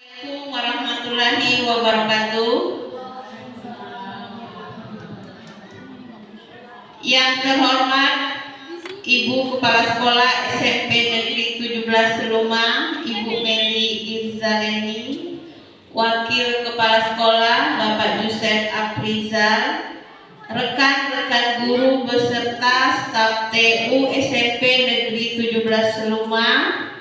Assalamualaikum warahmatullahi wabarakatuh. Yang terhormat Ibu Kepala Sekolah SMP Negeri 17 Seluma, Ibu Meli Irzaleni, Wakil Kepala Sekolah Bapak Yusef Aprizal, rekan-rekan guru beserta staf TU SMP Negeri 17 Seluma,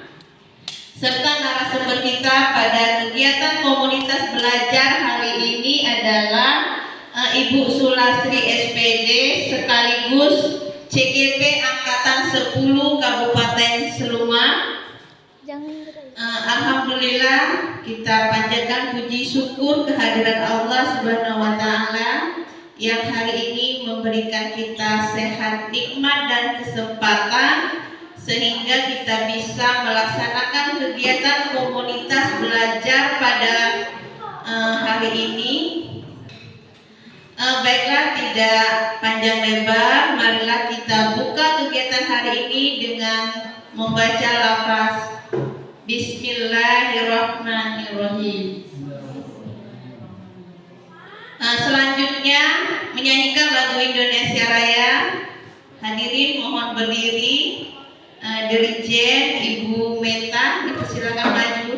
serta narasumber kita pada kegiatan komunitas belajar hari ini adalah Ibu Sulastri SPD sekaligus CGP Angkatan 10 Kabupaten Seluma. Alhamdulillah kita panjatkan puji syukur kehadiran Allah Subhanahu wa Ta'ala yang hari ini memberikan kita sehat, nikmat dan kesempatan sehingga kita bisa melaksanakan kegiatan komunitas belajar pada hari ini. Baiklah, tidak panjang lebar, marilah kita buka kegiatan hari ini dengan membaca lafaz Bismillahirrahmanirrahim. Selanjutnya menyanyikan lagu Indonesia Raya. Hadirin mohon berdiri. Dirjen Ibu Meta dipersilakan maju.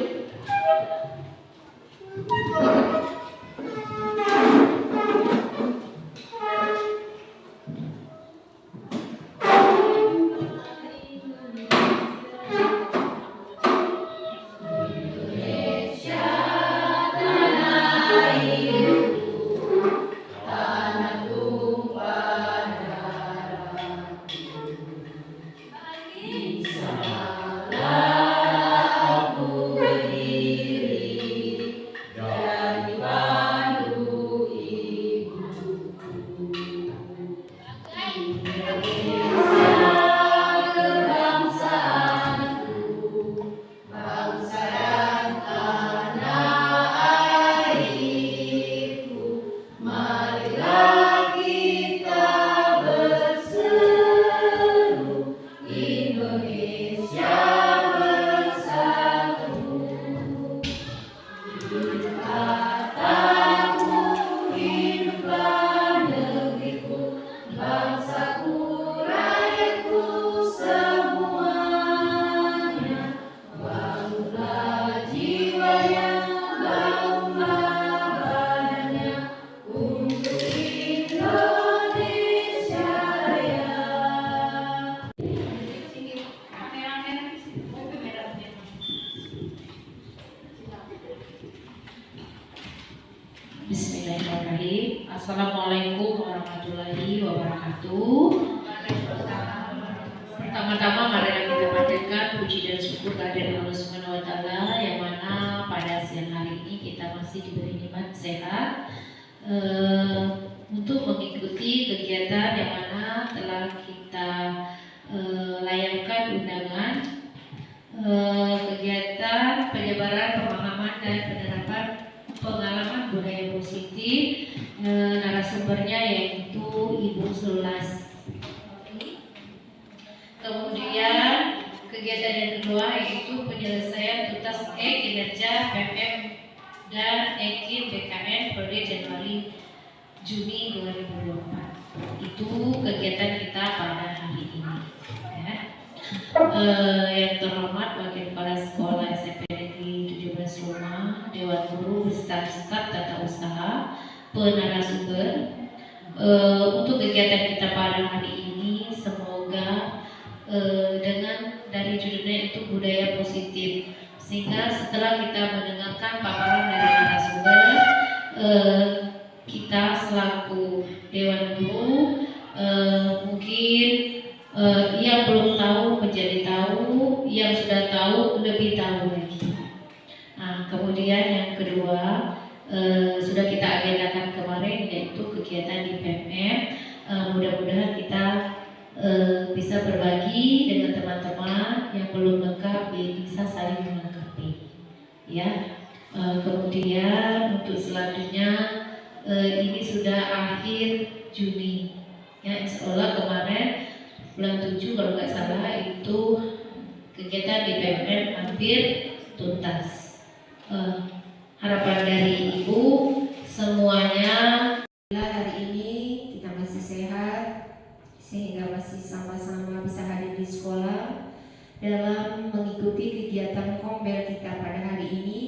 Bismillahirrahmanirrahim. Assalamualaikum warahmatullahi wabarakatuh. Pertama-tama mari kita panjatkan puji dan syukur kehadiran Allah Subhanahu wa Ta'ala yang mana pada siang hari ini kita masih diberi nikmat sehat untuk mengikuti kegiatan yang mana telah kita layangkan undangan kegiatan penyebaran pemahaman dan penerapan pengalaman budaya positif. Narasumbernya yaitu Ibu Sulas. Kemudian kegiatan yang kedua yaitu penyelesaian tuntas kinerja PMM dan Ekin BKN periode Januari Juni 2024. Itu kegiatan kita pada hari ini. Ya. Yang terhormat Wakil Kepala Sekolah SMP Negeri 17 Seluma, Dewan Guru, staf tata usaha, penarasumber. Untuk kegiatan kita pada hari ini, semoga dengan dari judulnya itu budaya positif, sehingga setelah kita mendengarkan paparan dari narasumber, kita selaku Dewan Guru mungkin yang belum tahu menjadi tahu, yang sudah tahu lebih tahu lagi. Nah, kemudian yang kedua sudah kita agendakan kemarin yaitu kegiatan di PMM. Mudah-mudahan kita bisa berbagi dengan teman-teman yang belum lengkap, bisa saling melengkapi. Ya. Kemudian untuk selanjutnya ini sudah akhir Juni. Ya, insya Allah kemarin bulan 7 kalau nggak salah itu kegiatan di PMM hampir tuntas. eh, harapan dari Ibu semuanya. Hari ini kita masih sehat sehingga masih sama-sama bisa hadir di sekolah dalam mengikuti kegiatan kombel kita pada hari ini,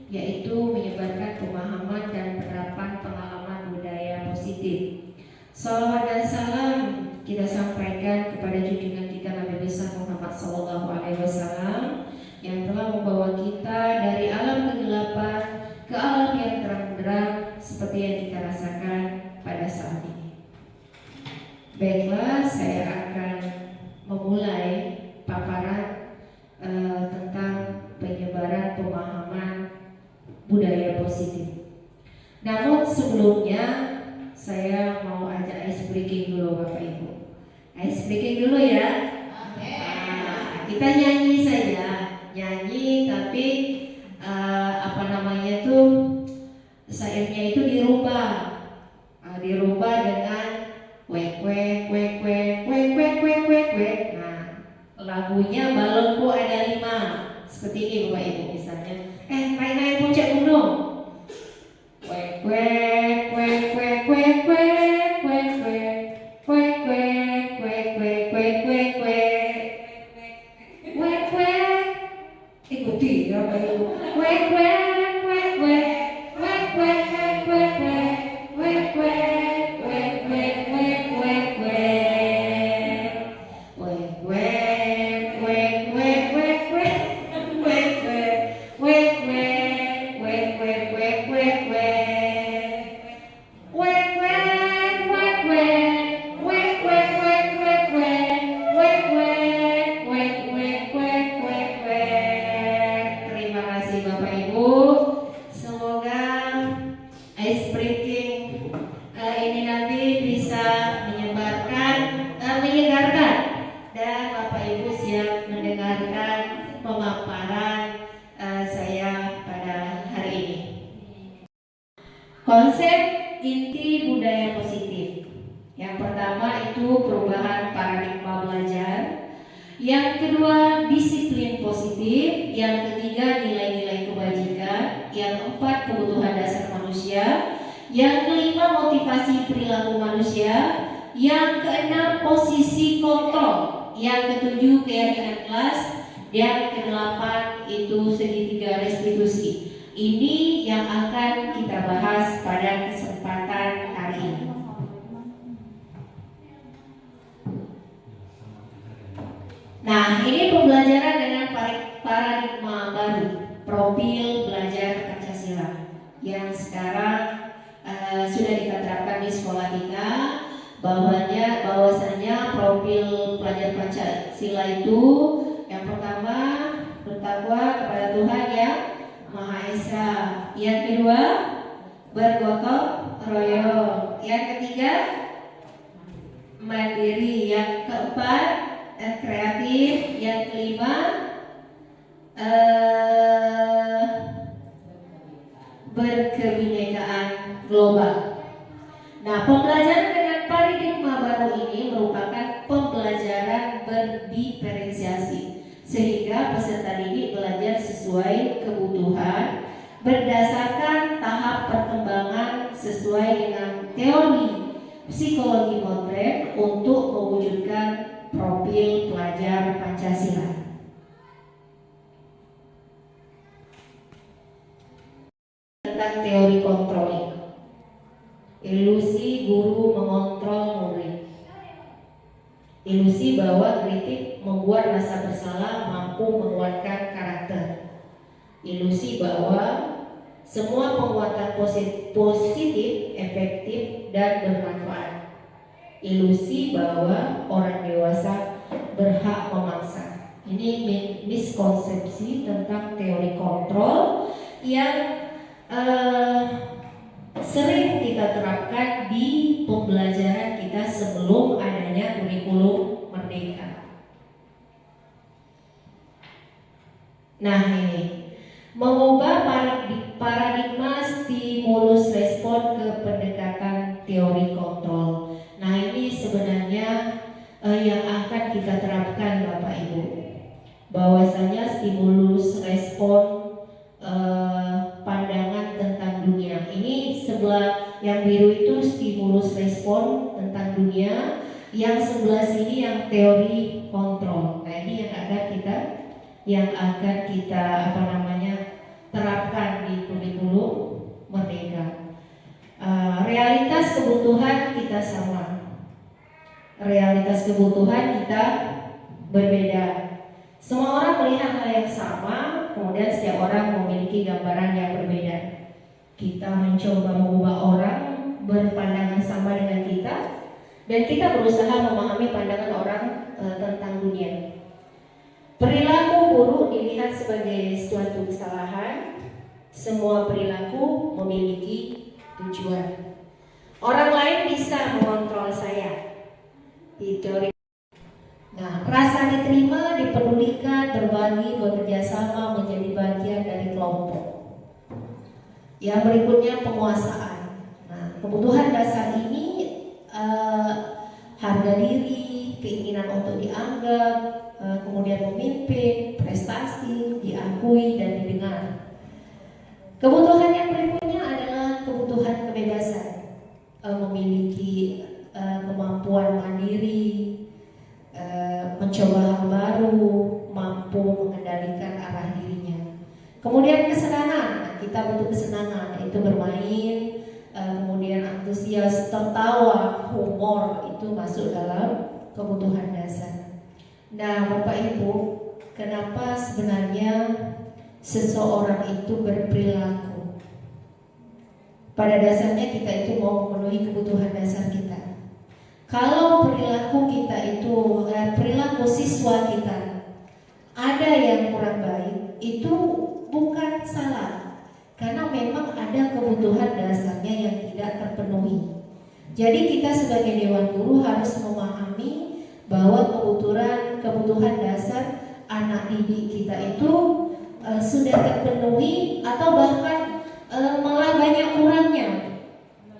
yaitu menyebarkan pemahaman dan penerapan pengalaman budaya positif. Salawat dan salam kita sampaikan kepada junjungan kita Nabi besar Muhammad SAW yang telah membawa kita dari alam kegelapan ke alam yang terang benderang seperti yang kita rasakan pada saat ini. Baiklah, saya akan memulai paparan tentang penyebaran pemahaman budaya positif. Namun sebelumnya saya mau ajak ice breaking dulu Bapak Ibu. Ice breaking dulu ya. Kita nyanyi saja, nyanyi tapi syairnya itu dirubah dengan wek wek wek wek wek wek wek wek wek. Nah, lagunya balonku ada 5 seperti ini Bapak Ibu, misalnya naik puncak gunung, wek wek wek wek wek wek wek wek wek wek wek wek wek wek wek wek, ikuti ya Bapak Ibu, wek wek wek wek wek wek wek wek wek Konsep inti budaya positif. Yang pertama itu perubahan paradigma belajar. Yang kedua disiplin positif. Yang ketiga nilai-nilai kebajikan. Yang keempat kebutuhan dasar manusia. Yang kelima motivasi perilaku manusia. Yang keenam posisi kontrol. Yang ketujuh keyakinan kelas. Yang kedelapan itu segitiga restitusi. Ini yang akan kita bahas pada kesempatan hari ini. Nah, ini pembelajaran dengan paradigma baru, profil belajar Pancasila yang sekarang sudah kita terapkan di sekolah kita. Bahwasanya profil pelajar Pancasila itu yang pertama bertakwa kepada Tuhan yang Maha Esa. Yang kedua bergotong royong. Yang ketiga mandiri. Yang keempat kreatif. Yang kelima berkebinekaan global. Nah, pembelajaran dengan paradigma baru ini merupakan pembelajaran berdiferensiasi, sehingga peserta didik belajar sesuai kebutuhan berdasarkan tahap perkembangan sesuai dengan teori psikologi modern untuk mewujudkan profil pelajar Pancasila. Tentang teori kontrol, ilusi guru mengontrol murid. Ilusi bahwa kritik membuat rasa bersalah mampu menguatkan karakter. Ilusi bahwa semua penguatan positif, efektif, dan bermanfaat. Ilusi bahwa orang dewasa berhak memaksa. Ini miskonsepsi tentang teori kontrol yang sering kita terapkan di pembelajaran kita sebelum adanya kurikulum merdeka. Nah, ini mengubah paradigma stimulus respon ke pendekatan teori kontrol. Nah, ini sebenarnya yang akan kita terapkan Bapak Ibu, bahwasanya stimulus respon Yang sebelah sini yang teori kontrol. Nah ini yang akan kita terapkan di kurikulum Merdeka. Realitas kebutuhan kita sama, realitas kebutuhan kita berbeda. Semua orang melihat hal yang sama, kemudian setiap orang memiliki gambaran yang berbeda. Kita mencoba mengubah orang berpandangan sama dengan kita, dan kita berusaha memahami pandangan orang tentang dunia. Perilaku buruk dilihat sebagai suatu kesalahan. Semua perilaku memiliki tujuan. Orang lain bisa mengontrol saya. Di teori. Nah, rasa diterima, dipedulikan, berbagi, bekerja sama, menjadi bagian dari kelompok. Yang berikutnya penguasaan. Nah, kebutuhan dasar ini harga diri, keinginan untuk dianggap, kemudian memimpin, prestasi, diakui dan didengar. Kebutuhan yang berikutnya adalah kebutuhan kebebasan, memiliki kemampuan mandiri, mencoba hal baru, mampu mengendalikan arah dirinya. Kemudian kesenangan, kita butuh kesenangan, itu bermain, kemudian antusias, tertawa, humor, itu masuk dalam kebutuhan dasar. Nah, Bapak Ibu, kenapa sebenarnya seseorang itu berperilaku? Pada dasarnya kita itu mau memenuhi kebutuhan dasar kita. Kalau perilaku kita itu, perilaku siswa kita ada yang kurang baik, itu bukan salah, karena memang ada kebutuhan dasarnya yang tidak terpenuhi. Jadi kita sebagai Dewan Guru harus memahami bahwa kebutuhan dasar anak didik kita itu sudah terpenuhi atau bahkan malah banyak kurangnya.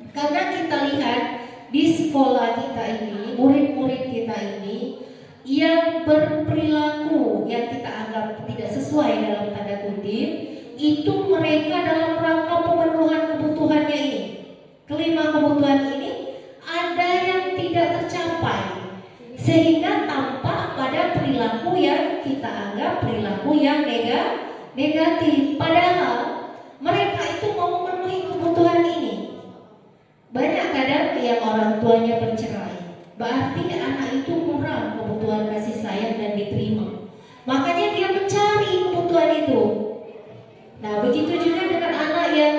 Karena kita lihat di sekolah kita ini, murid-murid kita ini yang berperilaku yang kita anggap tidak sesuai dalam tanda kutip, itu mereka dalam rangka pemenuhan kebutuhannya ini. Kelima kebutuhan ini ada yang tidak tercapai, sehingga tampak pada perilaku yang kita anggap perilaku yang negatif. Padahal mereka itu mau memenuhi kebutuhan ini. Banyak kadang yang orang tuanya bercerai, berarti anak itu kurang kebutuhan kasih sayang dan diterima. Makanya dia mencari kebutuhan itu. Nah, begitu juga dengan anak yang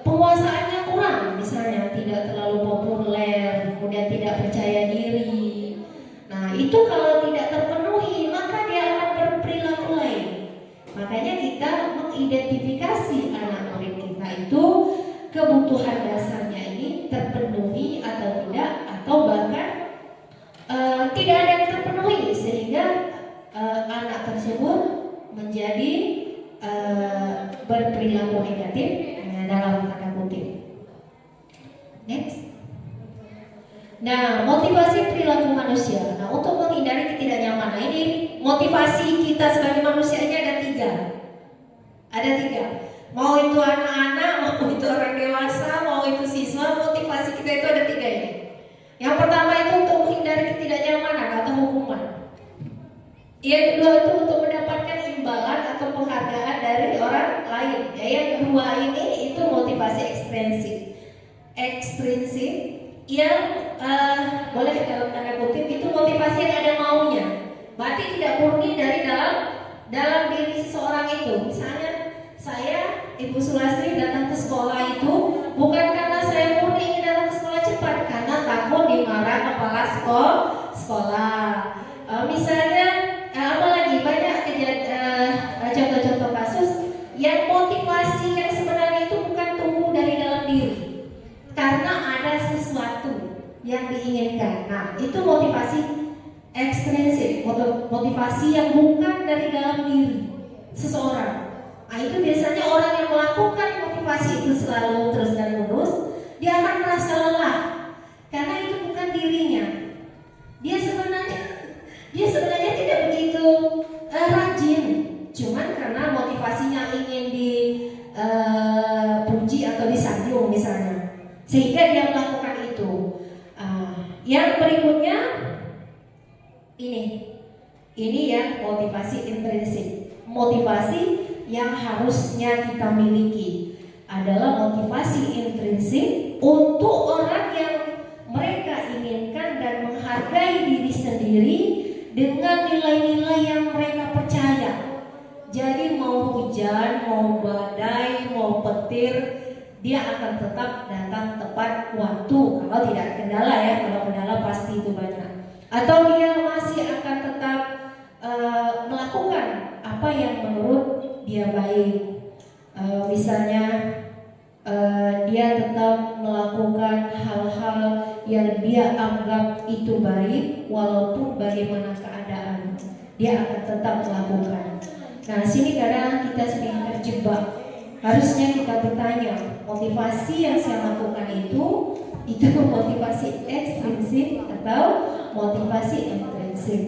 penguasaannya kurang, misalnya tidak terlalu populer, kemudian tidak percaya diri. Nah, itu kalau tidak terpenuhi, maka dia akan berperilaku lain. Makanya kita mengidentifikasi anak murid kita itu kebutuhan dasarnya ini terpenuhi atau tidak, atau bahkan tidak ada yang terpenuhi, sehingga anak tersebut menjadi berperilaku negatif dalam tanda kutip. Next. Nah, motivasi perilaku manusia. Nah, untuk menghindari ketidaknyamanan ini, motivasi kita sebagai manusia ini ada tiga. Ada tiga. Mau itu anak-anak, mau itu orang dewasa, mau itu siswa, motivasi kita itu ada tiga ini. Yang pertama itu untuk menghindari ketidaknyamanan atau hukuman. Yang kedua itu untuk mendapatkan imbalan atau penghargaan dari orang lain. Ya, yang kedua ini itu motivasi ekstrinsik yang boleh dalam tanda kutip itu motivasi yang ada maunya. Berarti tidak murni dari dalam diri seseorang itu. Misalnya saya, Ibu Sulastri, datang ke sekolah itu bukan karena saya murni ingin datang ke sekolah cepat, karena takut dimarah kepala sekolah. Misalnya apalagi banyak contoh-contoh kasus yang motivasi yang sebenarnya itu bukan tumbuh dari dalam diri, karena ada sesuatu yang diinginkan. Nah, itu motivasi ekstrinsik, motivasi yang bukan dari dalam diri seseorang. Nah, itu biasanya orang yang melakukan motivasi itu selalu terus dan menerus, dia akan merasa lelah karena itu bukan dirinya. Dia sebenarnya Ini yang motivasi intrinsik. Motivasi yang harusnya kita miliki adalah motivasi intrinsik untuk orang yang mereka inginkan dan menghargai diri sendiri dengan nilai-nilai yang mereka percaya. Jadi mau hujan, mau badai, mau petir, dia akan tetap datang tepat waktu kalau tidak ada kendala ya. Kalau kendala pasti itu banyak. Atau dia masih akan tetap melakukan apa yang menurut dia baik. Misalnya dia tetap melakukan hal-hal yang dia anggap itu baik walaupun bagaimana keadaan, dia akan tetap melakukan. Nah, sini kadang kita sering terjebak. Harusnya kita bertanya, motivasi yang saya lakukan itu motivasi ekstrinsik atau motivasi intrinsik.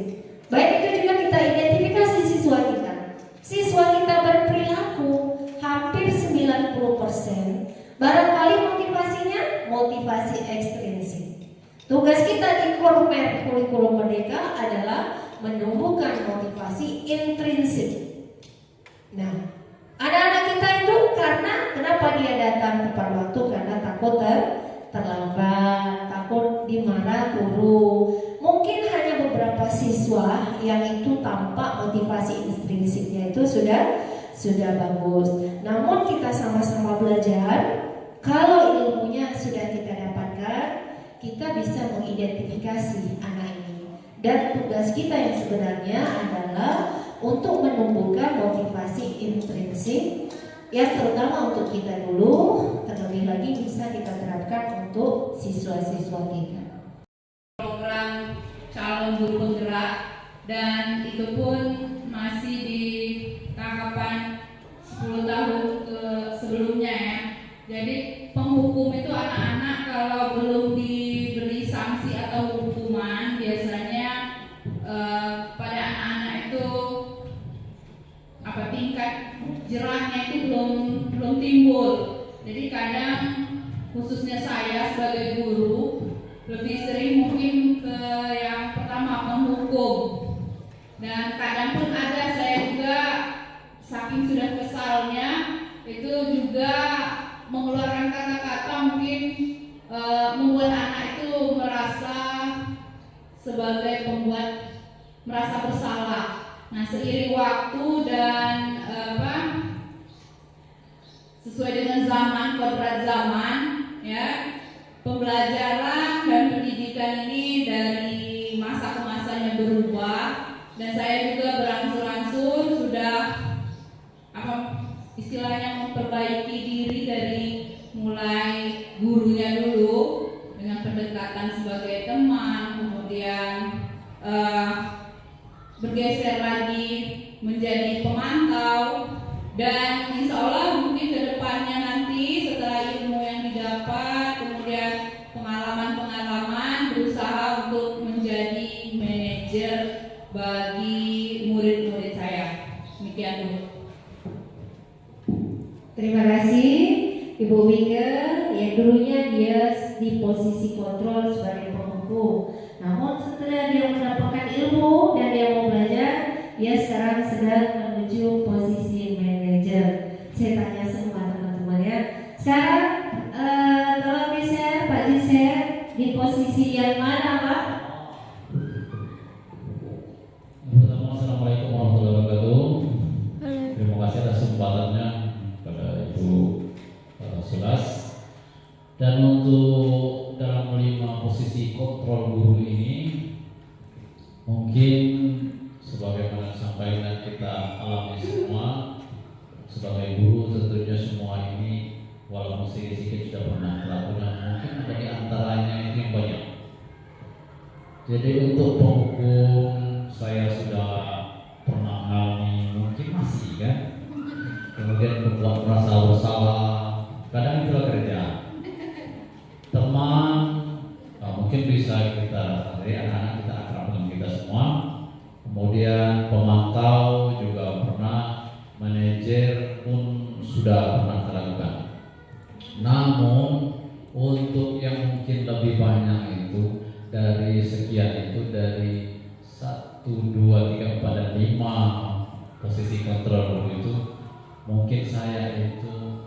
Baik, itu juga kita identifikasi siswa kita. Siswa kita berperilaku hampir 90% barangkali motivasinya motivasi ekstrinsik. Tugas kita di kurikulum Merdeka adalah menumbuhkan motivasi intrinsik. Nah, anak-anak kita itu kenapa dia datang tepat waktu? Karena takut terlambat, takut dimarah guru. Mungkin hanya beberapa siswa yang itu tampak motivasi intrinsiknya itu sudah bagus. Namun kita sama-sama belajar. Kalau ilmunya sudah kita dapatkan, kita bisa mengidentifikasi anak ini. Dan tugas kita yang sebenarnya adalah untuk menumbuhkan motivasi intrinsik yang terutama untuk kita dulu, terlebih lagi bisa kita terapkan untuk siswa-siswa kita. Program calon guru penggerak, dan itu pun masih di tahapan 10 tahun ke sebelumnya ya. Jadi penghukum itu anak-anak kalau belum diberi sanksi atau hukuman, biasanya pada anak-anak itu tingkat jerahnya itu belum timbul. Jadi kadang khususnya saya sebagai guru lebih sering mungkin ke yang pertama menghukum, dan kadang pun ada saya juga saking sudah kesalnya itu juga mengeluarkan kata-kata mungkin membuat anak itu merasa sebagai pembuat merasa bersalah. Nah, seiring waktu dan sesuai dengan zaman, kodrat zaman ya, pembelajaran dan pendidikan ini dari masa ke masanya berubah, dan saya juga berangsur-angsur sudah istilahnya memperbaiki diri dari mulai gurunya dulu dengan pendekatan sebagai teman, kemudian bergeser lagi menjadi pemantau, dan insya Allah mungkin kedepannya nanti setelah ilmu yang didapat, kemudian pengalaman-pengalaman, berusaha untuk menjadi manajer bagi murid-murid saya. Demikian dulu. Terima kasih Ibu Wika, yang dulunya dia di posisi kontrol sebagai penghukum. Namun setelah dia mendapatkan ilmu dan dia mau belajar, dia sekarang sedang menuju posisi manajer. Saya tanya semua teman-teman ya. Sekarang tolong di-share, Pak di-share di posisi yang mana Pak? Pertama, Assalamualaikum warahmatullahi wabarakatuh. Terima kasih atas kesempatannya pada Ibu Sulas. Dan untuk dalam 5 posisi kontrol guru ini, mungkin sebagaimana disampaikan kita alami semua sebagai guru, tentunya semua ini walaupun sedikit sudah pernah melakukan, mungkin ada di antaranya itu yang banyak. Jadi untuk penghukum saya sudah pernah alami, mungkin masih kan. Kemudian membuat merasa bersalah, kadang itulah kerja. Teman, mungkin bisa kita dari anak-anak kita akrab dengan kita semua. Kemudian pemantau juga pernah, manajer pun sudah pernah kita lakukan. Namun untuk yang mungkin lebih banyak itu dari sekian itu dari 1 2, 3, 4, dan 5 posisi kontrol guru itu, mungkin saya itu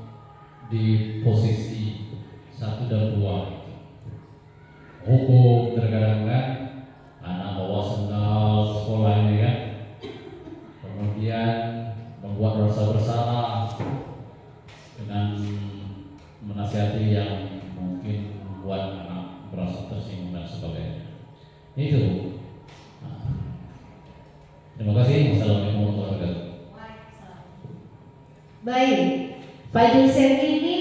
di posisi 1 dan 2. Hukum terkadang kan, anak bawa sendal sekolah ini kan, kemudian membuat rasa bersalah dengan menasihati yang mungkin membuat anak merasa tersinggung dan sebagainya. Itu. Terima kasih. Wassalamualaikum warahmatullahi wabarakatuh. Baik, Pak Yusef ini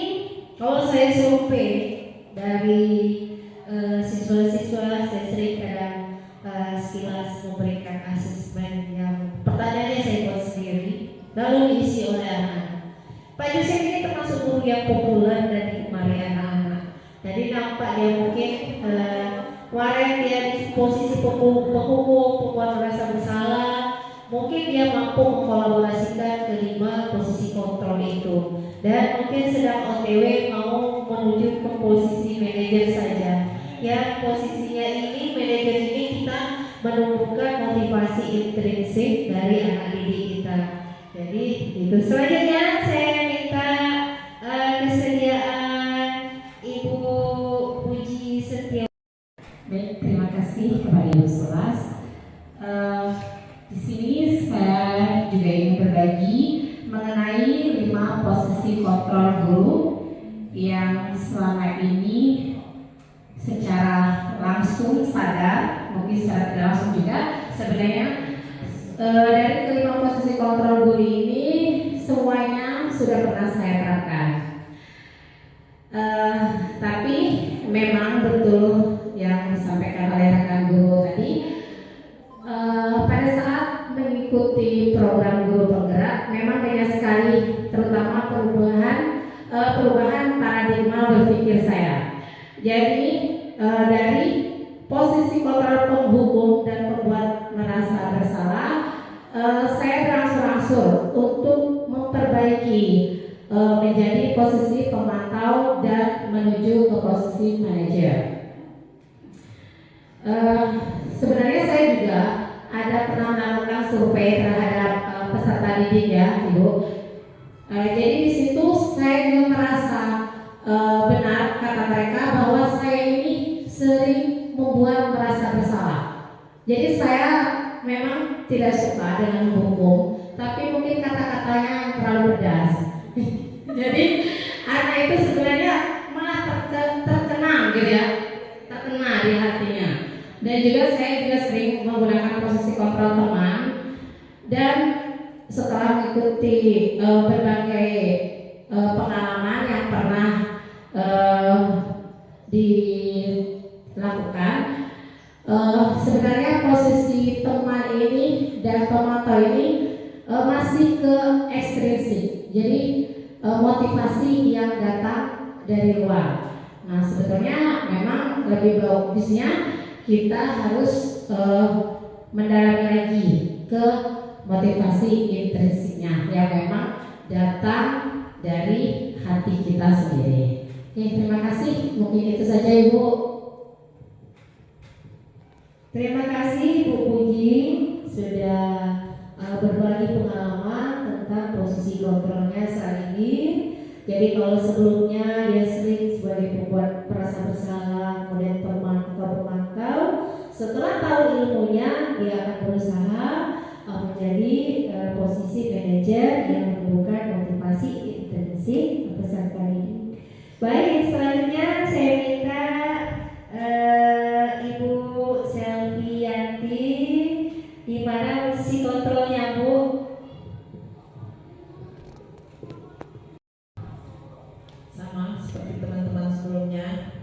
kalau saya survei dari siswa-siswa, saya sering kadang sekilas memberikan asesmen yang pertanyaannya saya buat sendiri, lalu diisi oleh anak. Pak Yusef ini termasuk guru yang populer dan digemari anak-anak. Jadi nampak dia mungkin kemarin dia di posisi penghukum, pembuat merasa bersalah. Mungkin dia mampu mengkolaborasikan kelima posisi kontrol itu, dan mungkin sedang OTW mau menuju ke posisi manajer saja. Ya, posisinya ini, manajer ini kita menumbuhkan motivasi intrinsik dari anak didik kita. Jadi itu. Selanjutnya saya minta kesediaan Ibu Puji Setia. Baik, terima kasih kepada Ibu Sulas. Di sini saya juga ingin berbagi mengenai 5 posisi kontrol guru yang selama ini secara langsung sadar, mungkin secara tidak langsung juga, sebenarnya dari kelima posisi kontrol guru ini semuanya sudah pernah saya terapkan. Tapi memang betul yang disampaikan oleh rekan guru tadi, pada saat mengikuti program guru penggerak memang banyak sekali, terutama perubahan paradigma berpikir saya. Jadi dari posisi kontrol penghukum dan pembuat merasa bersalah, saya berangsur-angsur untuk memperbaiki menjadi posisi pemantau dan menuju ke posisi manajer. Sebenarnya saya juga ada pernah melakukan survei terhadap peserta didik ya, Ibu. Jadi di situ saya juga merasa benar kata mereka bahwa saya ini sering membuat merasa bersalah. Jadi saya memang tidak suka dengan hukum, tapi mungkin kata-katanya yang terlalu pedas. Jadi anak itu sebenarnya malah terkena gitu ya, terkena di hatinya. Dan juga saya juga sering menggunakan posisi kontrol teman, dan setelah mengikuti berbagai pengalaman yang pernah dilakukan, sebenarnya posisi teman ini dan pemantau ini masih ke ekstrinsik. Jadi motivasi yang datang dari luar. Nah, sebetulnya memang lebih bagusnya kita harus mendalami lagi ke motivasi intrinsiknya yang memang datang dari hati kita sendiri. Oke, terima kasih. Mungkin itu saja, Ibu. Terima kasih Bu Puji sudah berbagi pengalaman tentang posisi kontrolnya saat ini. Jadi kalau sebelumnya dia sering sebagai pembuat merasa bersalah, kemudian pemantau, setelah tahu ilmunya dia akan berusaha menjadi posisi manajer yang menumbuhkan motivasi intrinsik peserta ini. Baik, selanjutnya saya minta Ibu Selvianti, di mana posisi kontrolnya, Bu? Sama seperti teman-teman sebelumnya,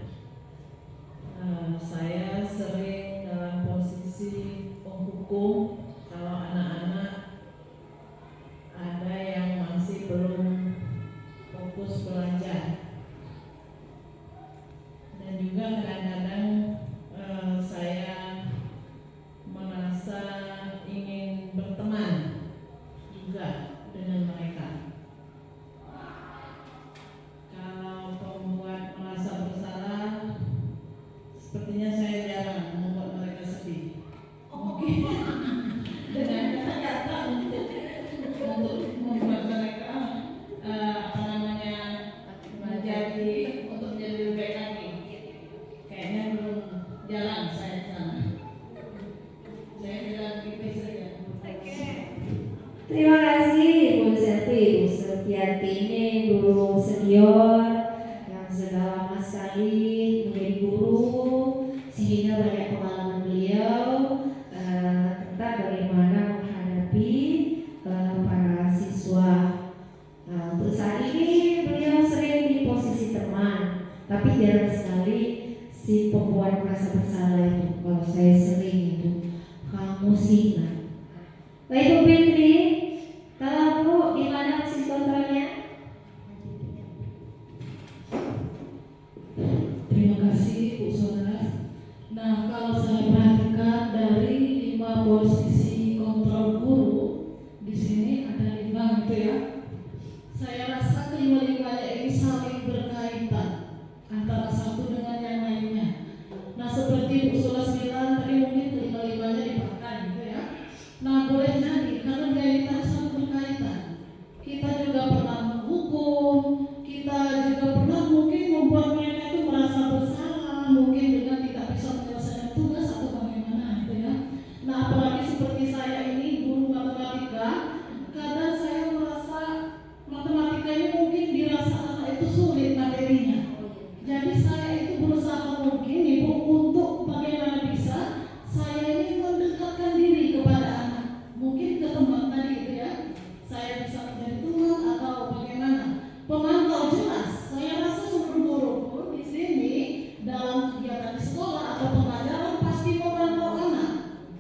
saya sering dalam posisi penghukum kalau anak-anak ada yang masih belum fokus belajar, dan juga kadang-kadang saya merasa ingin berteman juga dengan mereka. Kalau pembuat merasa bersalah, sepertinya saya jarang membuat mereka sedih. Mungkin kasih Ibu Selvi, Ibu Septianti ini guru senior yang sudah lama sekali menjadi guru, sehingga banyak pengalaman beliau tentang bagaimana menghadapi para siswa. Untuk saat ini beliau sering di posisi teman, tapi jarang sekali si pembuat merasa bersalah itu. Kalau saya sering itu, kamu singa. Baik Bu Fitri, kalau Bu di mana posisi kontrolnya? Terima kasih Bu Sonas. Nah, kalau saya perhatikan dari 5 posisi kontrol guru di sini ada 5 gitu ya. Saya rasa kelima-limanya ini saling berkaitan antara satu dengan yang lainnya. Nah, seperti Bu Sonas bilang tadi mungkin kelima-limanya dipakai gitu ya. Nah, boleh jadi karena dia ini saling berkaitan. Kita juga pernah menghukum, kita juga pernah mungkin membuat mereka itu merasa bersalah, mungkin dengan tidak bisa menyelesaikan tugas atau bagaimana gitu ya. Nah, apalagi seperti saya ini guru matematika, kadang saya merasa matematika ini mungkin dirasa anak itu sulit materinya. Jadi saya itu berusaha mungkin Ibu untuk bagaimana bisa saya ini mendekatkan diri kepada anak, mungkin ke teman tadi gitu ya. Saya bisa menjadi teman atau bagaimana. Pemantau jelas. Saya rasa seluruh guru pun di sini dalam kegiatan di sekolah atau pengajaran pasti memantau anak,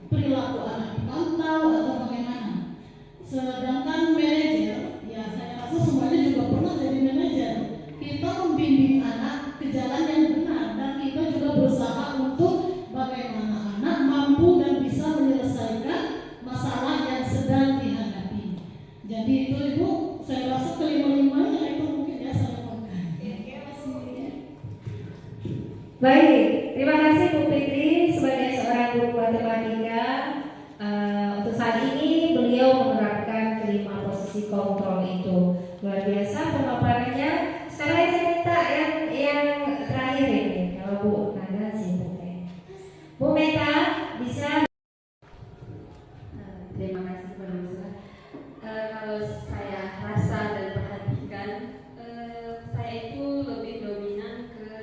perilaku anak dipantau atau bagaimana. Sedangkan manajer, ya saya rasa semuanya juga pernah jadi manajer. Kita membimbing anak ke jalan yang benar dan kita juga berusaha untuk bagaimana anak mampu dan bisa menyelesaikan masalah yang sedang dihadapi. Jadi itu Ibu, saya rasa kelima-limanya itu mungkin ya saya pakai. Baik, terima kasih Bu Fitri sebagai seorang guru matematika. Untuk saat ini beliau menerapkan kelima posisi kontrol itu. Luar biasa pemaparannya. Sekarang saya minta yang terakhir ini, kalau Bu Nanda sih Bu Meta bisa. Terima kasih Pak Hamzah. Kalau saya rasa dan perhatikan, saya itu lebih dominan ke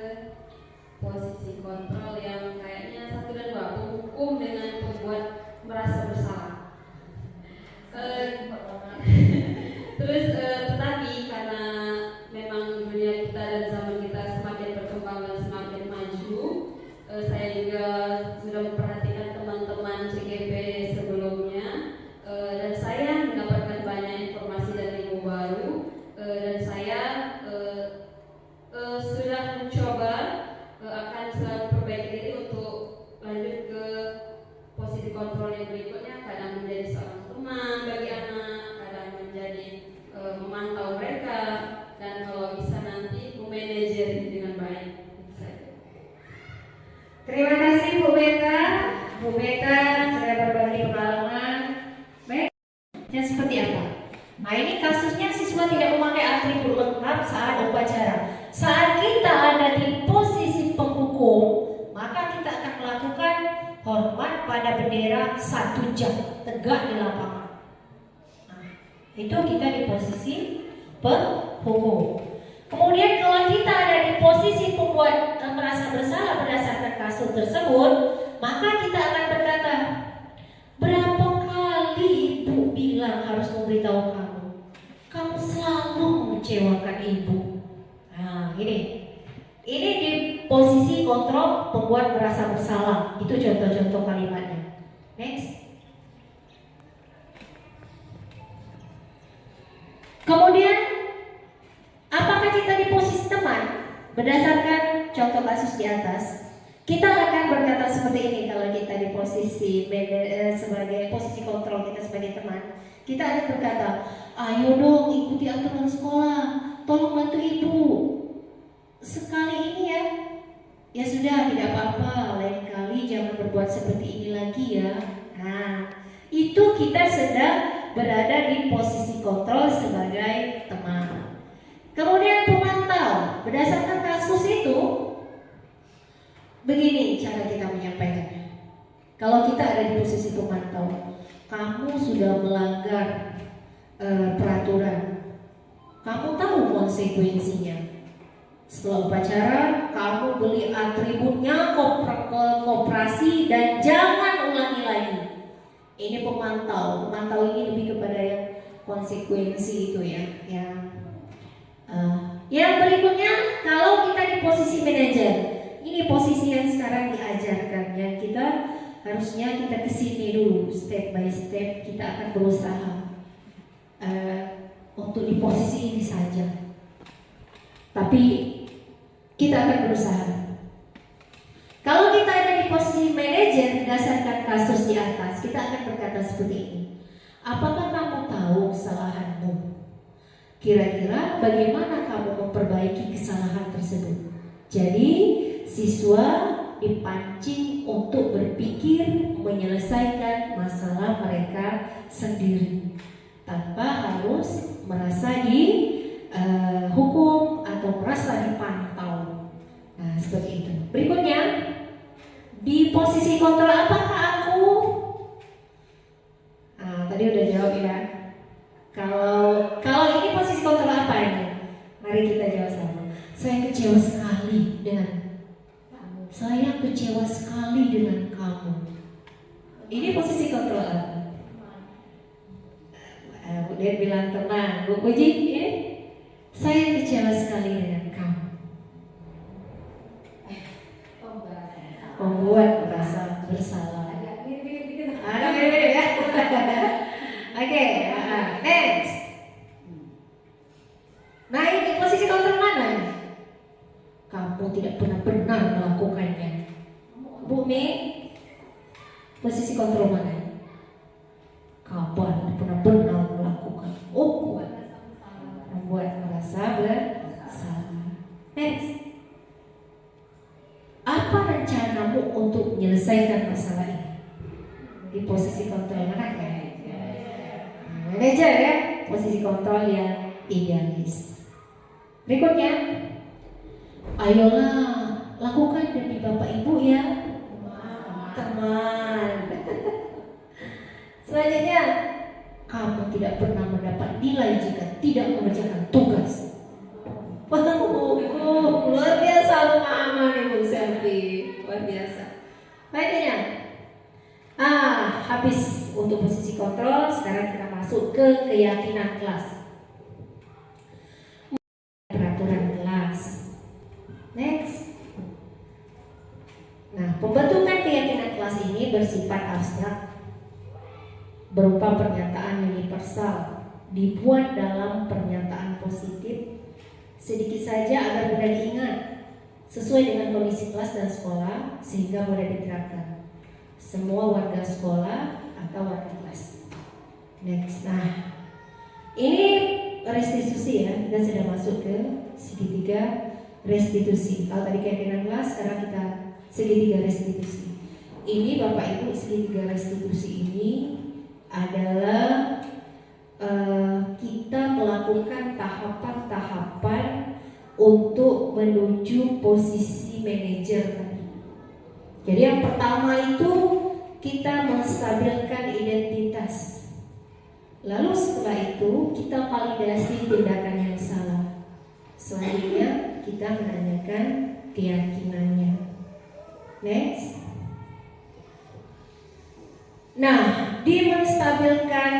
posisi kontrol yang kayaknya 1 dan 2, penghukum dengan pembuat merasa bersalah. Terus tetapi karena memang dunia kita dan zaman kita semakin berkembang dan semakin maju, saya juga sudah memperhatikan teman-teman CGP sebelumnya, dan saya mendapatkan banyak informasi dan ilmu baru, dan saya sudah mencoba akan selalu perbaiki diri untuk lanjut ke posisi kontrol yang berikutnya, kadang menjadi seorang teman bagi anak, kadang menjadi memantau mereka, dan kalau bisa nanti memanajer dengan baik. Terima kasih Bu Meta. Bu Meta sudah berbagi pengalaman. Baik, dan seperti apa? Nah ini kasusnya siswa tidak memakai atribut lengkap saat upacara. Saat kita ada di posisi penghukum, maka kita akan melakukan hormat pada bendera 1 jam tegak di lapangan. Nah, itu kita di posisi penghukum. Kemudian kalau kita ada di posisi pembuat merasa bersalah berdasarkan kasus tersebut, maka kita akan berkata, berapa kali Ibu bilang harus memberitahu kamu? Kamu selalu mengecewakan Ibu. Nah, ini di posisi kontrol pembuat merasa bersalah. Itu contoh-contoh kalimatnya. Next. Kemudian, apakah kita di posisi teman? Berdasarkan contoh kasus di atas, kita akan berkata seperti ini kalau kita di posisi sebagai posisi kontrol kita sebagai teman. Kita akan berkata, ayo dong ikuti aturan sekolah, tolong bantu Ibu. Sekali ini ya sudah tidak apa-apa, lain kali jangan berbuat seperti ini lagi ya. Nah, itu kita sedang berada di posisi kontrol sebagai teman. Kemudian pemantau, berdasarkan kasus itu, begini cara kita menyampaikannya. Kalau kita ada di posisi pemantau, kamu sudah melanggar konsekuensinya. Setelah upacara, kamu beli atributnya koperasi dan jangan ulangi lagi. Ini pemantau ini lebih kepada yang konsekuensi itu ya. Yang berikutnya, kalau kita di posisi manajer, ini posisi yang sekarang diajarkan ya, kita harusnya kita kesini dulu, step by step kita akan berusaha untuk di posisi ini saja. Tapi kita akan berusaha. Kalau kita ada di posisi manajer berdasarkan kasus di atas, kita akan berkata seperti ini. Apakah kamu tahu kesalahanmu? Kira-kira bagaimana kamu memperbaiki kesalahan tersebut? Jadi siswa dipancing untuk berpikir menyelesaikan masalah mereka sendiri tanpa harus merasa dihukum atau merasa dipantau. Nah, seperti itu. Berikutnya, di posisi kontrol apakah aku? Nah, tadi udah jawab ya. Kalau ini posisi kontrol apa ini? Mari kita jawab sama. Saya kecewa sekali dengan kamu. Saya kecewa sekali dengan kamu. Ini posisi kontrol apa? Dia bilang tenang, Bu Puji, ya? Saya kecewa sekali dengan kamu. Membuat merasa bersalah. Ada mirip-mirip ya. Oke, next. Nah, ini posisi kontrol mana? Kamu tidak pernah benar melakukannya. Bu Mi, posisi kontrol mana? Kapan pernah benar melakukan? Oh, membuat merasa bersalah. Next. Apa rencanamu untuk menyelesaikan masalah ini? Di posisi kontrol mana ya? Manajer ya, posisi kontrol yang idealis. Berikutnya, ayolah lakukan demi Bapak Ibu ya, teman. Selanjutnya, kamu tidak pernah mendapat nilai jika tidak mengerjakan tugas. Luar biasa pemahaman Ibu Selvi, luar biasa. Baiknya, habis untuk posisi kontrol. Sekarang kita masuk ke keyakinan kelas. Peraturan kelas. Next. Nah, pembentukan keyakinan kelas ini bersifat abstrak, berupa pernyataan universal, dibuat dalam pernyataan positif, sedikit saja agar mudah diingat, sesuai dengan kondisi kelas dan sekolah sehingga mudah diterapkan semua warga sekolah atau warga kelas. Next. Nah, ini restitusi ya, kita sudah masuk ke segitiga restitusi. Kalau tadi keyakinan kelas, sekarang kita segitiga restitusi. Ini Bapak Ibu, segitiga restitusi ini adalah kita melakukan tahapan-tahapan untuk menuju posisi manajer tadi. Jadi yang pertama itu kita menstabilkan identitas. Lalu setelah itu kita validasi tindakan yang salah. Selanjutnya kita menanyakan keyakinannya. Next. Nah, di menstabilkan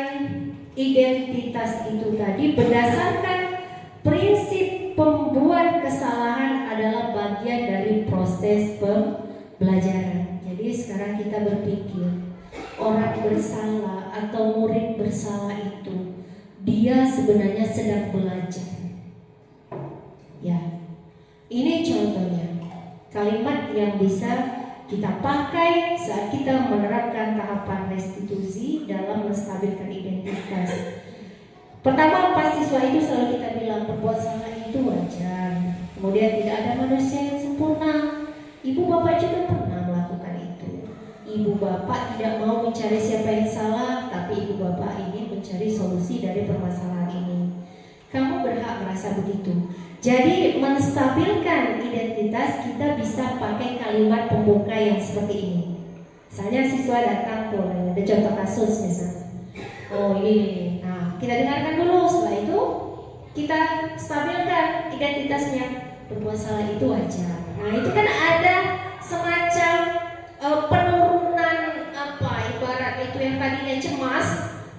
identitas itu tadi berdasarkan prinsip pembuat kesalahan adalah bagian dari proses pembelajaran. Jadi sekarang kita berpikir orang bersalah atau murid bersalah itu dia sebenarnya sedang belajar. Ya, ini contohnya kalimat yang bisa kita pakai saat kita menerapkan tahapan restitusi dalam menstabilkan identitas. Pertama, pas siswa itu selalu kita bilang berbuat salah itu wajar. Kemudian tidak ada manusia yang sempurna. Ibu bapak juga pernah melakukan itu. Ibu bapak tidak mau mencari siapa yang salah, tapi ibu bapak ingin mencari solusi dari permasalahan ini. Kamu berhak merasa begitu. Jadi menstabilkan identitas kita bisa pakai kalimat pembuka yang seperti ini. Misalnya siswa datang tuh, ada contoh kasus misalnya. Oh ini. Nah, kita dengarkan dulu. Setelah itu kita stabilkan identitasnya. Berbuat salah itu wajar. Nah itu kan ada semacam penurunan ibarat itu yang tadinya cemas,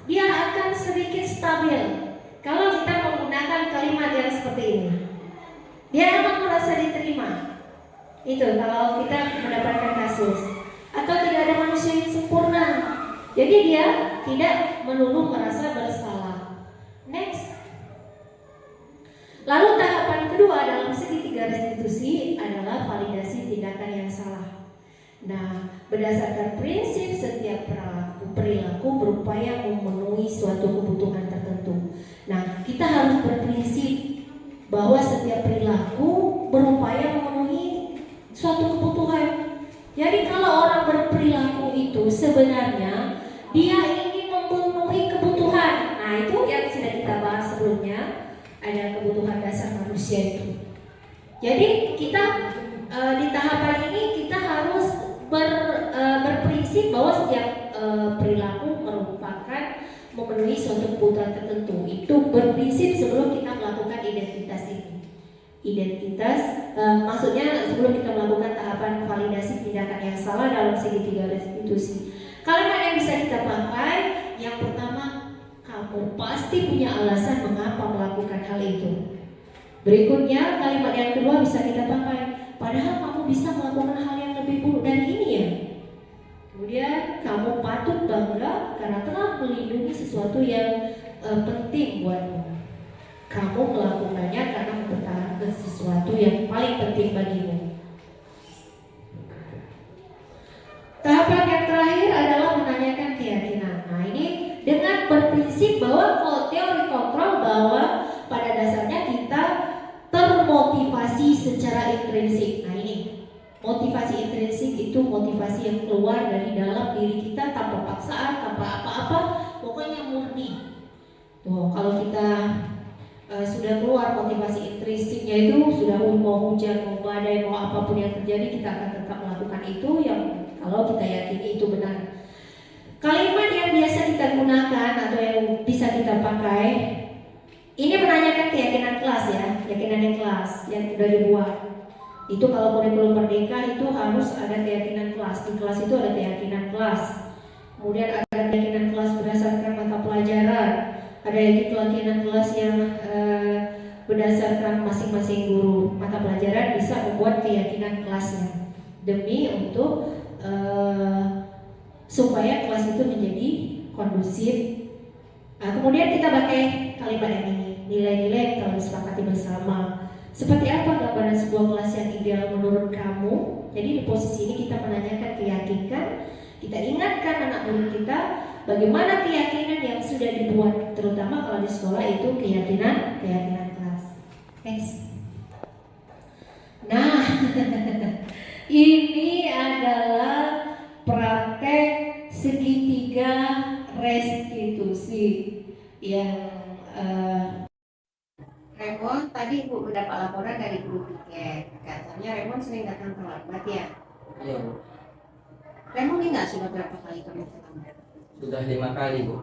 dia akan sedikit stabil kalau kita menggunakan kalimat yang seperti ini. Dia akan merasa diterima. Itu kalau kita mendapatkan kasus. Atau tidak ada manusia yang sempurna, jadi dia tidak melulu merasa bersalah. Next. Lalu tahapan kedua dalam segitiga restitusi adalah validasi tindakan yang salah. Nah, berdasarkan prinsip setiap perilaku berupaya memenuhi suatu kebutuhan tertentu. Nah, kita harus berprinsip bahwa setiap perilaku berupaya memenuhi suatu kebutuhan. Jadi kalau orang berperilaku itu sebenarnya dia ingin memenuhi kebutuhan. Nah, itu yang sudah kita bahas sebelumnya. Ada kebutuhan dasar manusia itu. Jadi kita di tahapan ini kita harus berprinsip bahwa setiap perilaku merupakan memenuhi suatu kebutuhan tertentu. Itu berprinsip sebelum kita melakukan identitas ini. Identitas maksudnya sebelum kita melakukan tahapan validasi tindakan yang salah dalam segitiga restitusi. Kalimat yang bisa kita pakai yang pertama, kamu pasti punya alasan mengapa melakukan hal itu. Berikutnya kalimat yang kedua bisa kita pakai, padahal kamu bisa melakukan hal yang lebih buruk dari ini ya. Kemudian kamu patut bangga karena telah melindungi sesuatu yang penting buatmu. Kamu melakukannya karena mempertahankan sesuatu yang paling penting bagimu. Tahapan yang terakhir adalah menanyakan keyakinan. Nah ini dengan berprinsip bahwa kalau teori kontrol bahwa pada dasarnya kita termotivasi secara intrinsik. Nah ini motivasi intrinsik itu motivasi yang keluar dari dalam diri kita tanpa paksaan, tanpa apa-apa, pokoknya murni. Tuh kalau kita sudah keluar motivasi intrinsiknya itu sudah mau hujan, mau badai, mau apapun yang terjadi kita akan tetap melakukan itu yang kalau kita yakini itu benar. Kalimat yang biasa kita gunakan atau yang bisa kita pakai ini menanyakan keyakinan kelas ya, keyakinan yang kelas yang sudah dibuat. Itu kalau kurikulum merdeka itu harus ada keyakinan kelas. Di kelas itu ada keyakinan kelas. Kemudian ada keyakinan kelas berdasarkan mata pelajaran. Ada keyakinan kelas yang berdasarkan masing-masing guru. Mata pelajaran bisa membuat keyakinan kelasnya demi untuk supaya kelas itu menjadi kondusif. Nah, kemudian kita pakai kalimat yang ini, nilai-nilai yang telah disepakati bersama. Seperti apa gambaran sebuah kelas yang ideal menurut kamu? Jadi di posisi ini kita menanyakan keyakinan, kita ingatkan anak murid kita bagaimana keyakinan yang sudah dibuat, terutama kalau di sekolah itu keyakinan kelas. Thanks. Nah, ini adalah praktek segitiga restitusi yang Raymond, tadi Ibu mendapat laporan dari guru piket. Katanya Raymond sering datang terlambat ya? Iya Bu, Raymond ingat sudah berapa kali kamu terlambat? sudah 5 kali Bu.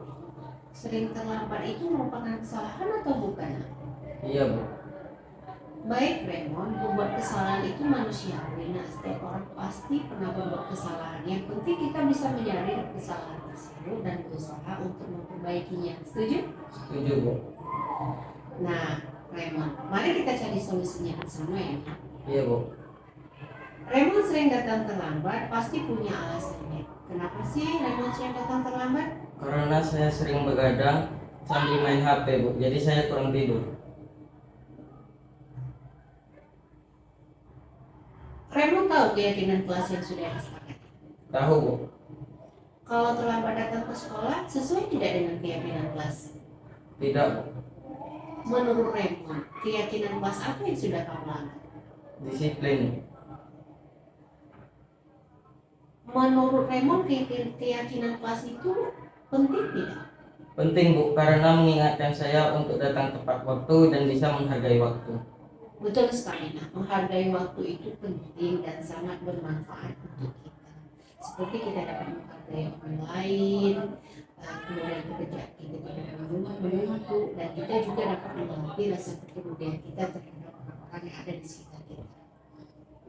Sering terlambat itu merupakan kesalahan atau bukan? Iya Bu. Baik Raymond, membuat kesalahan itu manusiawi. Nah, setiap orang pasti pernah berbuat kesalahan. Yang penting kita bisa menyaring kesalahan tersebut dan berusaha untuk memperbaikinya. Setuju? Setuju Bu. Nah, Raymond, mari kita cari solusinya bersama ya. Iya Bu. Raymond sering datang terlambat, pasti punya alasannya. Kenapa sih Raymond sering datang terlambat? Karena saya sering begadang sambil main HP Bu, jadi saya kurang tidur. Raymond tahu keyakinan kelas yang sudah disepakati. Tahu Bu. Kalau terlambat datang ke sekolah, sesuai tidak dengan keyakinan kelas? Tidak Bu. Menurut Raymond, keyakinan kelas apa yang sudah kamu langgar? Disiplin. Menurut Raymond, keyakinan kelas itu penting tidak? Penting Bu, karena mengingatkan saya untuk datang tepat waktu dan bisa menghargai waktu. Betul sekali. Nah, menghargai waktu itu penting dan sangat bermanfaat untuk kita. Seperti kita dapat menghargai orang lain, kemudian kita tidak menunggu, dan kita juga dapat melatih rasa kepedulian kita terhadap orang-orang yang ada di sekitar kita.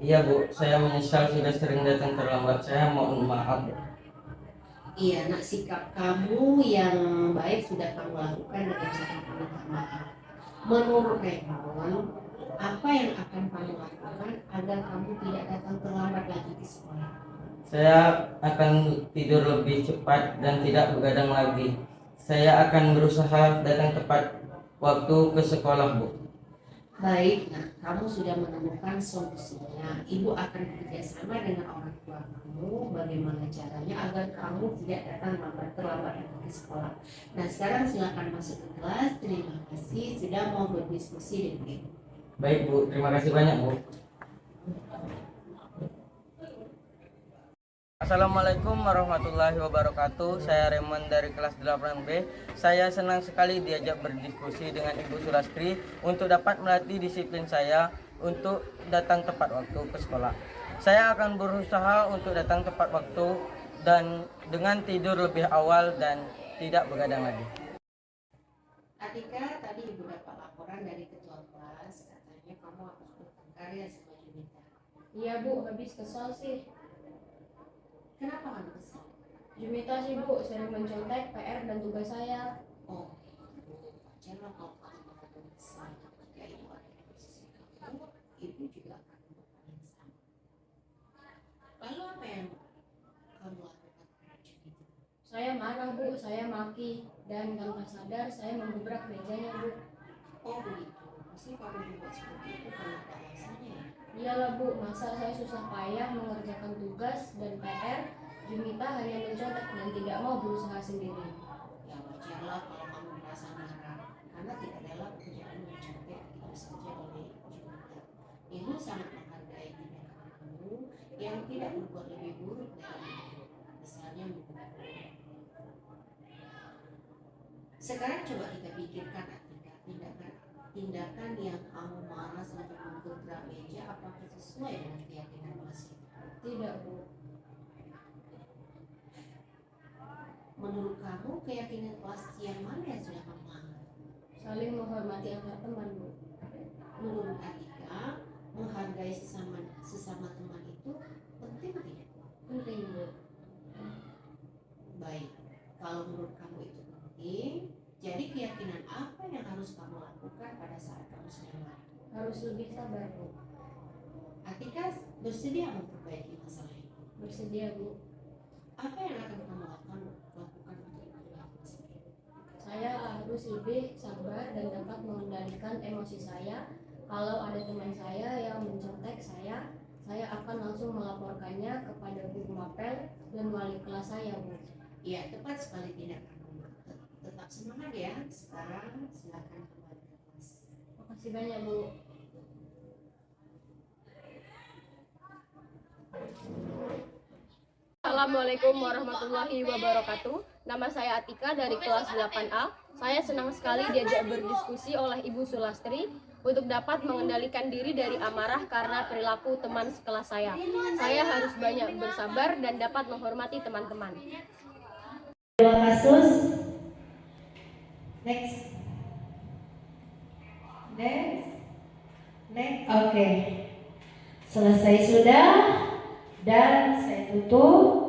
Iya Bu, saya menyesal sudah sering datang terlambat. Saya mohon maaf. Iya, nak, sikap kamu yang baik sudah kamu lakukan dengan cara meminta maaf. Menurut Raymond, apa yang akan kamu lakukan agar kamu tidak datang terlambat lagi ke sekolah? Saya akan tidur lebih cepat dan tidak begadang lagi. Saya akan berusaha datang tepat waktu ke sekolah, Bu. Baik, nah, kamu sudah menemukan solusinya. Ibu akan bekerja sama dengan orang tua kamu bagaimana caranya agar kamu tidak datang terlambat lagi ke sekolah. Nah, sekarang silakan masuk ke kelas. Terima kasih sudah mau berdiskusi dengan Ibu. Baik Bu, terima kasih banyak Bu. Assalamualaikum warahmatullahi wabarakatuh. Saya Raymond dari kelas 8B. Saya senang sekali diajak berdiskusi dengan Ibu Sulastri untuk dapat melatih disiplin saya untuk datang tepat waktu ke sekolah. Saya akan berusaha untuk datang tepat waktu dan dengan tidur lebih awal dan tidak begadang lagi. Atika, tadi Ibu dapat laporan dari ketua kelas, katanya kamu harus bertengkar sama Junita. Iya Bu, habis kesal sih. Kenapa kamu kesal? Jumita sih Bu, sering mencontek PR dan tugas saya. Oh, wajar lah kalau kamu merasa kesal. Jika Ibu ada di posisi kamu, Ibu juga akan melakukan yang sama. Lalu apa yang kamu lakukan pada Junita? Saya marah Bu, saya maki, dan tanpa sadar saya membebrak mejanya Bu. Oh begitu, pasti kamu juga seperti itu karena ada alasannya ya? Iyalah Bu, masa saya susah payah mengerjakan tugas dan PR, Jumita hanya mencontek dan tidak mau berusaha sendiri. Ya wajarlah kalau kamu merasa marah, karena tidak rela pekerjaan mencontek itu saja oleh Junita. Ibu sangat menghargai tindakan kamu yang tidak berbuat lebih buruk dalam hidup, misalnya membunuh. Sekarang coba kita pikirkan Atika, tindakan yang kamu malas untuk menggebrak meja apakah sesuai dengan keyakinan kelas itu? Tidak Bu. Menurut kamu keyakinan kelas yang mana yang sudah kamu langgar? Saling menghormati antar teman Bu. Menurut Atika, menghargai sesama teman itu penting tidak? Penting Bu. Baik, kalau menurut kamu itu penting, jadi keyakinan apa yang harus kamu lakukan pada saat kamu sedang marah? Harus lebih sabar Bu. Atika bersedia memperbaiki masalah itu? Bersedia Bu. Apa yang akan kamu lakukan untuk memperbaiki masalah itu? Saya harus lebih sabar dan dapat mengendalikan emosi saya. Kalau ada teman saya yang mencontek saya akan langsung melaporkannya kepada guru mapel dan wali kelas saya Bu. Iya, tepat sekali tindakanmu. Tetap semangat ya. Sekarang silakan kembali ke kelas. Makasih banyak Bu. Assalamualaikum warahmatullahi wabarakatuh. Nama saya Atika dari kelas 8A. Saya senang sekali diajak berdiskusi oleh Ibu Sulastri untuk dapat mengendalikan diri dari amarah karena perilaku teman sekelas saya. Saya harus banyak bersabar dan dapat menghormati teman-teman. Dua kasus. Next. Oke. Selesai sudah dan saya tutup.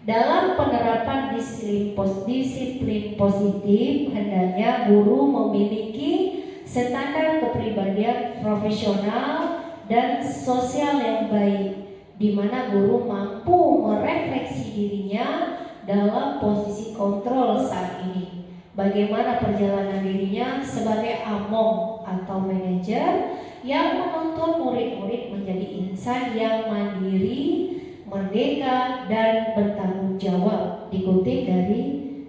Dalam penerapan disiplin positif, hendaknya guru memiliki standar kepribadian profesional dan sosial yang baik, di mana guru mampu merefleksi dirinya dalam posisi kontrol saat ini. Bagaimana perjalanan dirinya sebagai among atau manajer yang menuntun murid-murid menjadi insan yang mandiri, merdeka, dan bertanggung jawab, dikutip dari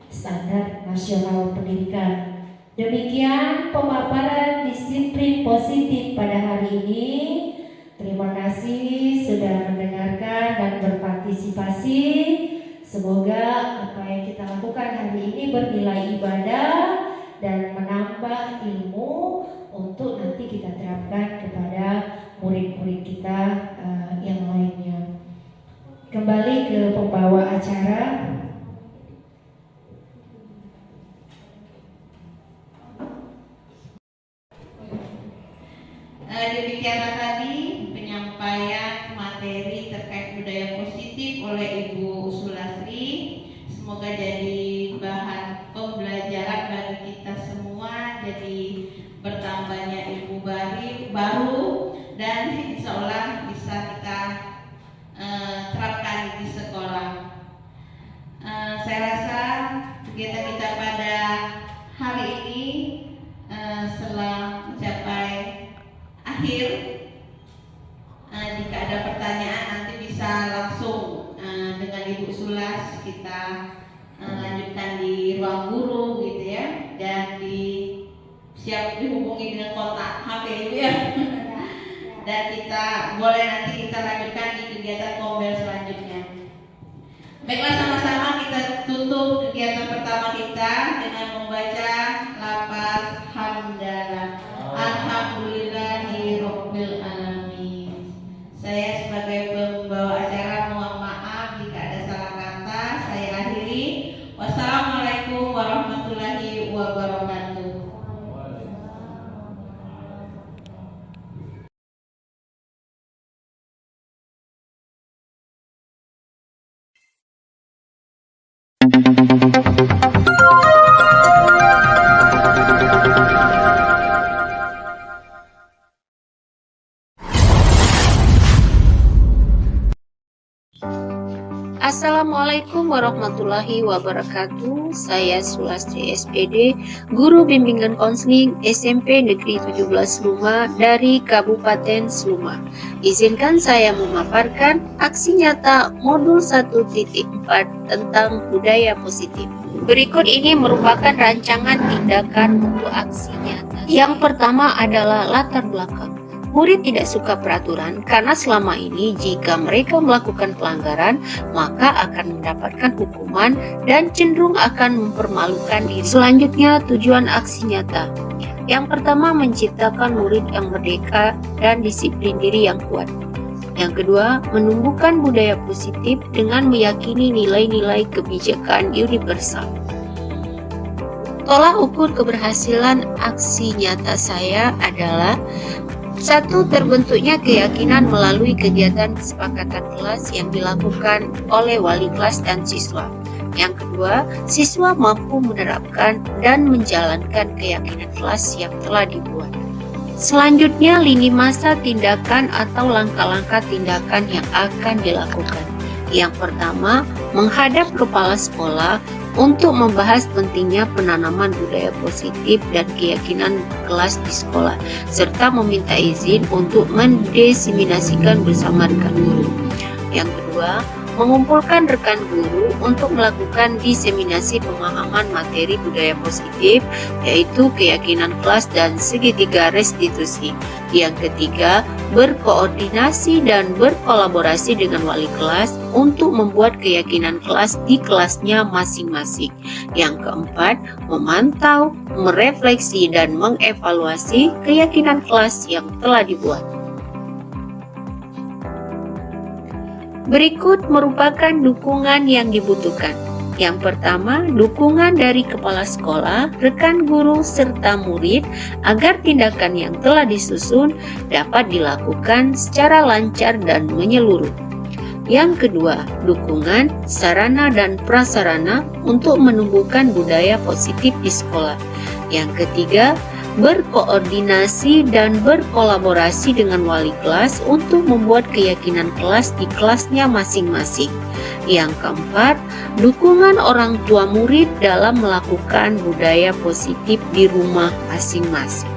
Standar Nasional Pendidikan. Demikian pemaparan disiplin positif pada hari ini. Terima kasih sudah mendengarkan dan berpartisipasi. Semoga apa yang kita lakukan hari ini bernilai ibadah dan menambah ilmu untuk nanti kita terapkan kepada murid-murid kita yang lainnya. Kembali ke pembawa acara. Demikianlah tadi penyampaian materi terkait budaya positif oleh Ibu Sulastri. Semoga jadi bahan pembelajaran bagi kita semua, jadi bertambahnya ilmu baru dan insya Allah bisa kita terapkan di sekolah. Saya rasa kegiatan kita pada hari ini setelah mencapai akhir. Jika ada pertanyaan nanti bisa langsung dengan Ibu Sulas kita lanjutkan di ruang guru gitu ya, dan siap dihubungi dengan kontak HP itu ya. Dan kita boleh nanti kita lanjutkan di kegiatan kombel selanjutnya. Baiklah, sama-sama kita tutup kegiatan pertama kita dengan membaca lafaz hamdalah. Alhamdulillahirabbil alamin. Saya sebagai pembawa acara mohon maaf jika ada salah kata. Saya akhiri. Wassalamualaikum warahmatullahi wabarakatuh. Assalamualaikum warahmatullahi wabarakatuh. Saya Sulastri SPD, Guru Bimbingan Konseling SMP Negeri 17 Luma dari Kabupaten Sluma. Izinkan saya memaparkan aksi nyata modul 1.4 tentang budaya positif. Berikut ini merupakan rancangan tindakan untuk aksi nyata. Yang pertama adalah latar belakang. Murid tidak suka peraturan karena selama ini jika mereka melakukan pelanggaran maka akan mendapatkan hukuman dan cenderung akan mempermalukan diri. Selanjutnya, tujuan aksi nyata. Yang pertama, menciptakan murid yang merdeka dan disiplin diri yang kuat. Yang kedua, menumbuhkan budaya positif dengan meyakini nilai-nilai kebijakan universal. Tolak ukur keberhasilan aksi nyata saya adalah: 1. Terbentuknya keyakinan melalui kegiatan kesepakatan kelas yang dilakukan oleh wali kelas dan siswa. Yang kedua, siswa mampu menerapkan dan menjalankan keyakinan kelas yang telah dibuat. Selanjutnya, lini masa tindakan atau langkah-langkah tindakan yang akan dilakukan. Yang pertama, menghadap kepala sekolah untuk membahas pentingnya penanaman budaya positif dan keyakinan kelas di sekolah, serta meminta izin untuk mendiseminasikan bersama rekan guru. Yang kedua, mengumpulkan rekan guru untuk melakukan diseminasi pemahaman materi budaya positif, yaitu keyakinan kelas dan segitiga restitusi. Yang ketiga, berkoordinasi dan berkolaborasi dengan wali kelas untuk membuat keyakinan kelas di kelasnya masing-masing. Yang keempat, memantau, merefleksi, dan mengevaluasi keyakinan kelas yang telah dibuat. Berikut merupakan dukungan yang dibutuhkan. Yang pertama, dukungan dari kepala sekolah, rekan guru, serta murid agar tindakan yang telah disusun dapat dilakukan secara lancar dan menyeluruh. Yang kedua, dukungan sarana dan prasarana untuk menumbuhkan budaya positif di sekolah. Yang ketiga, berkoordinasi dan berkolaborasi dengan wali kelas untuk membuat keyakinan kelas di kelasnya masing-masing. Yang keempat, dukungan orang tua murid dalam melakukan budaya positif di rumah masing-masing.